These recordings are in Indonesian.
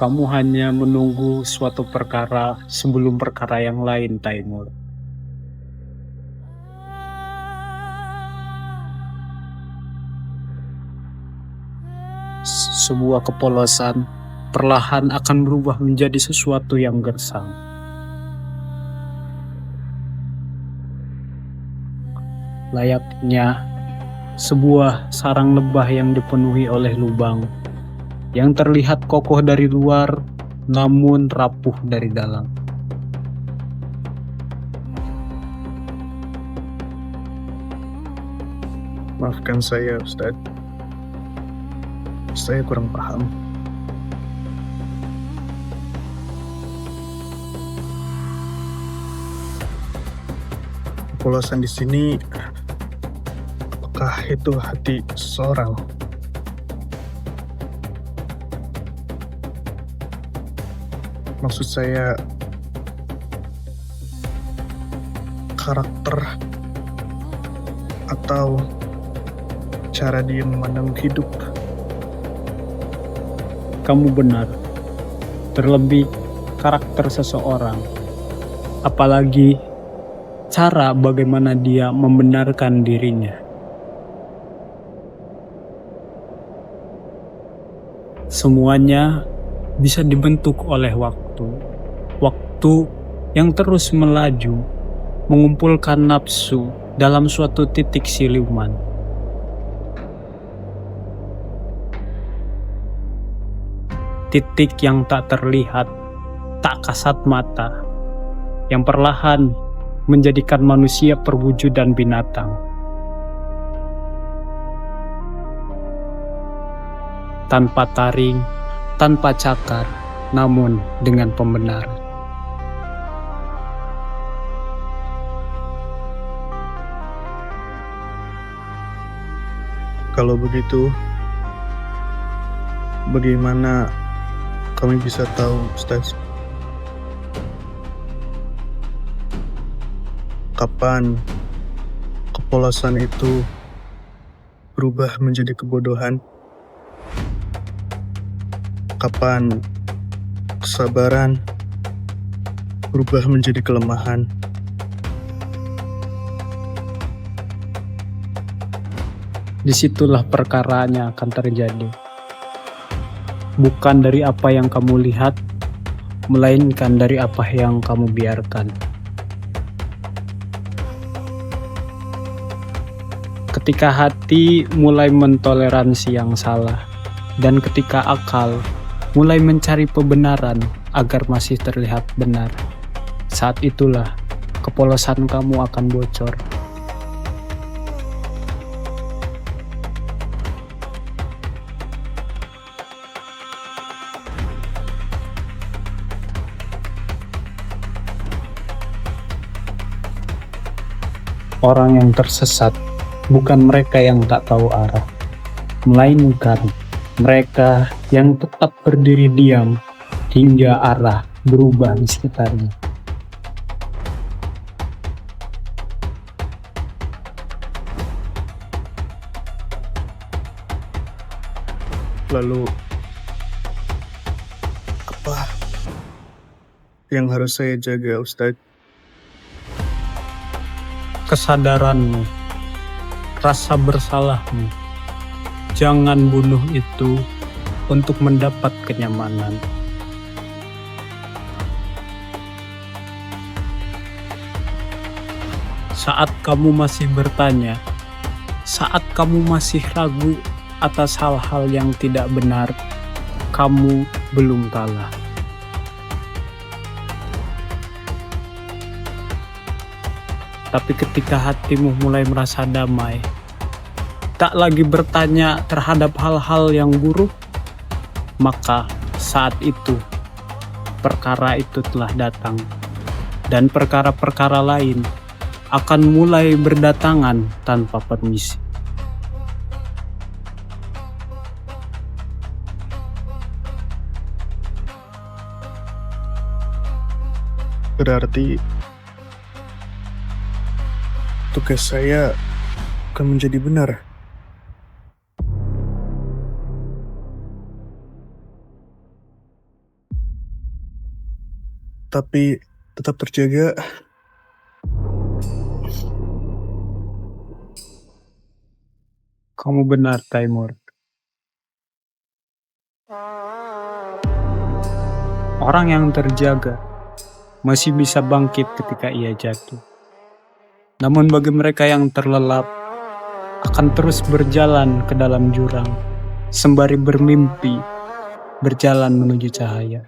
Kamu hanya menunggu suatu perkara sebelum perkara yang lain, Taimur. Sebuah kepolosan perlahan akan berubah menjadi sesuatu yang gersang. Layaknya sebuah sarang lebah yang dipenuhi oleh lubang, yang terlihat kokoh dari luar, namun rapuh dari dalam. Maafkan saya, Ustadz. Saya kurang paham. Polosan di sini, apakah itu hati seseorang? Maksud saya, karakter atau cara dia memandang hidup. Kamu benar, terlebih karakter seseorang, apalagi cara bagaimana dia membenarkan dirinya. Semuanya bisa dibentuk oleh waktu yang terus melaju, mengumpulkan nafsu dalam suatu titik siluman. Titik yang tak terlihat, tak kasat mata, yang perlahan menjadikan manusia perwujudan binatang. Tanpa taring, tanpa cakar, namun dengan pembenaran. Kalau begitu, bagaimana kami bisa tahu, Ustaz, kapan kepolosan itu berubah menjadi kebodohan? Kapan kesabaran berubah menjadi kelemahan? Disitulah perkaranya akan terjadi. Bukan dari apa yang kamu lihat, melainkan dari apa yang kamu biarkan. Ketika hati mulai mentoleransi yang salah, dan ketika akal mulai mencari pembenaran agar masih terlihat benar, saat itulah kepolosan kamu akan bocor. Orang yang tersesat bukan mereka yang tak tahu arah, melainkan mereka yang tetap berdiri diam hingga arah berubah di sekitarnya. Lalu, apa yang harus saya jaga, Ustadz? Kesadaranmu, rasa bersalahmu. Jangan bunuh itu untuk mendapat kenyamanan. Saat kamu masih bertanya, saat kamu masih ragu atas hal-hal yang tidak benar, kamu belum kalah. Tapi ketika hatimu mulai merasa damai, tak lagi bertanya terhadap hal-hal yang buruk, maka saat itu perkara itu telah datang, dan perkara-perkara lain akan mulai berdatangan tanpa permisi. Berarti tugas saya akan menjadi benar. tapi tetap terjaga. Kamu benar, Taimur. Orang yang terjaga masih bisa bangkit ketika ia jatuh. Namun bagi mereka yang terlelap, akan terus berjalan ke dalam jurang, sembari bermimpi berjalan menuju cahaya.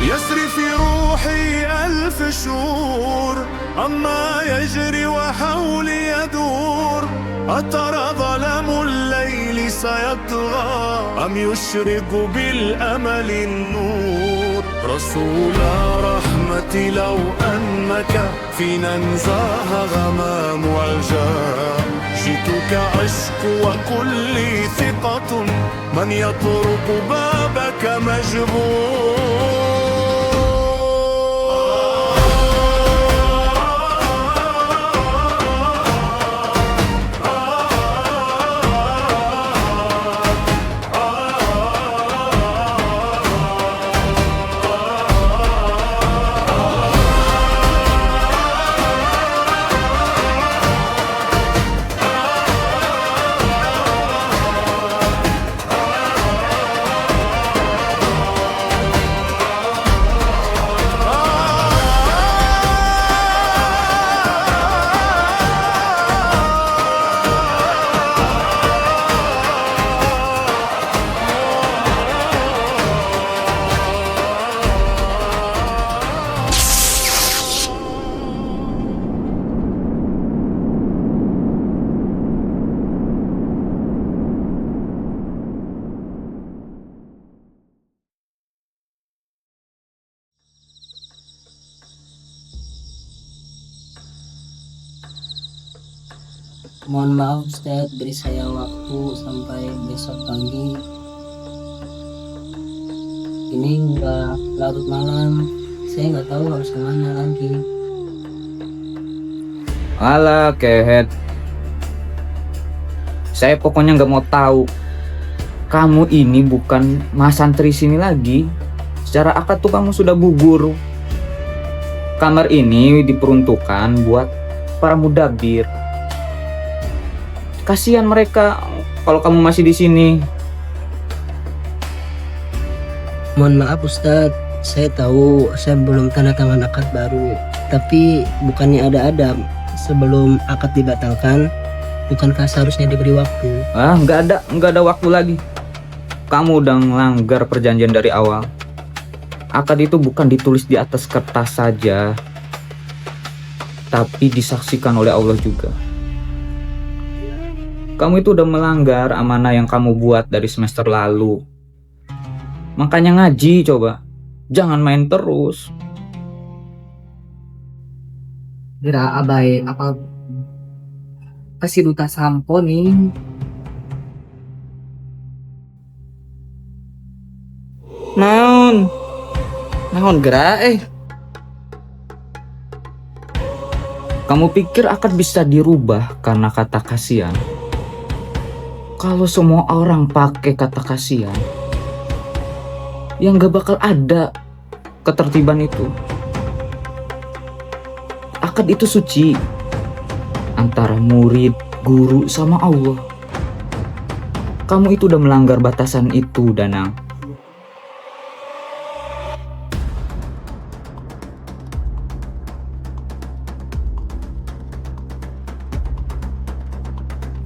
يسري في روحي ألف شهور أما يجري وحولي يدور أترى ظلام الليل سيطغى أم يشرق بالأمل النور رسول رحمة لو أنك فينا انزاه غمام عجاب جئتك أشكو وكلي ثقة من يطرق بابك مجبور. Mohon maaf Ustadz, beri saya waktu sampai besok pagi. Ini udah larut malam, saya nggak tahu harus kemana lagi. Alah, kehet. Saya pokoknya nggak mau tahu. Kamu ini bukan mas santri sini lagi. Secara akad tuh kamu sudah gugur. Kamar ini diperuntukkan buat para mudabir. Kasihan mereka kalau kamu masih di sini. Mohon maaf Ustadz, saya tahu saya belum tanda tangan akad baru. Tapi bukannya ada adab sebelum akad dibatalkan, bukankah seharusnya diberi waktu? Nggak ada waktu lagi. Kamu udah melanggar perjanjian dari awal. Akad itu bukan ditulis di atas kertas saja, tapi disaksikan oleh Allah juga. Kamu itu udah melanggar amanah yang kamu buat dari semester lalu. Makanya ngaji coba. Jangan main terus. Kira abai apa kasih duta sampo nih. Naon gerak Kamu pikir akad bisa dirubah karena kata kasihan? Kalau semua orang pakai kata kasihan, yang gak bakal ada ketertiban itu. Akad itu suci antara murid, guru, sama Allah. Kamu itu udah melanggar batasan itu, Danang.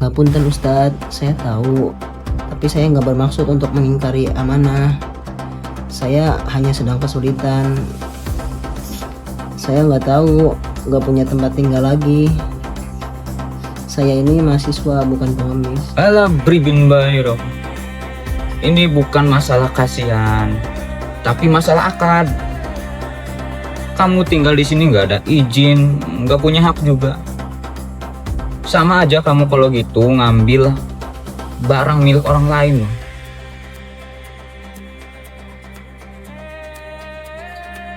Ngapunten Ustadz, saya tahu. Tapi saya nggak bermaksud untuk mengingkari amanah. Saya hanya sedang kesulitan. Saya nggak tahu, nggak punya tempat tinggal lagi. Saya ini mahasiswa, bukan pengemis. Alah Bribin Bairo. Ini bukan masalah kasihan, tapi masalah akad. Kamu tinggal di sini nggak ada izin, nggak punya hak juga. Sama aja kamu kalau gitu ngambil barang milik orang lain.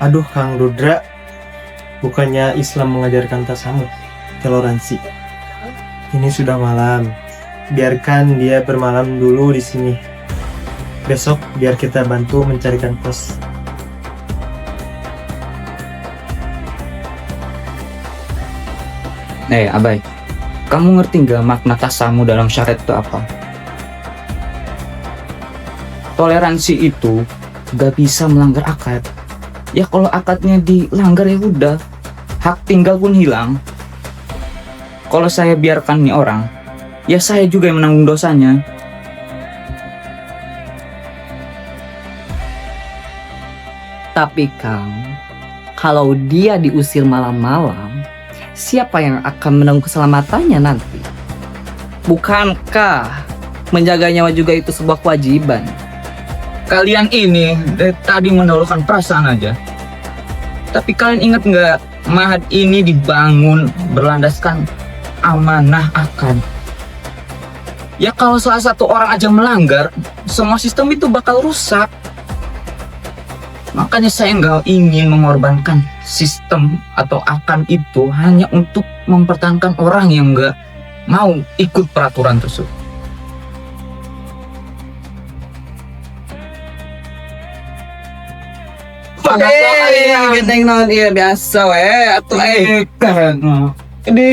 Aduh Kang Rudra, bukannya Islam mengajarkan tasamuh, toleransi. Ini sudah malam, biarkan dia bermalam dulu di sini. Besok biar kita bantu mencarikan kos. Abai, kamu ngerti nggak makna tasamu dalam syariat itu apa? Toleransi itu gak bisa melanggar akad. Ya kalau akadnya dilanggar ya udah, hak tinggal pun hilang. Kalau saya biarkan nih orang, ya saya juga yang menanggung dosanya. Tapi Kang, kalau dia diusir malam-malam, siapa yang akan menanggung keselamatannya nanti? Bukankah menjaga nyawa juga itu sebuah kewajiban? Kalian ini dari tadi mendahulukan perasaan aja. Tapi kalian ingat nggak, Mahat ini dibangun berlandaskan amanah akad. Ya kalau salah satu orang aja melanggar, semua sistem itu bakal rusak. Makanya saya nggak ingin mengorbankan sistem atau akad itu hanya untuk mempertahankan orang yang nggak mau ikut peraturan tersebut. Iya, genteng non, iya biasa weh, atuh Ini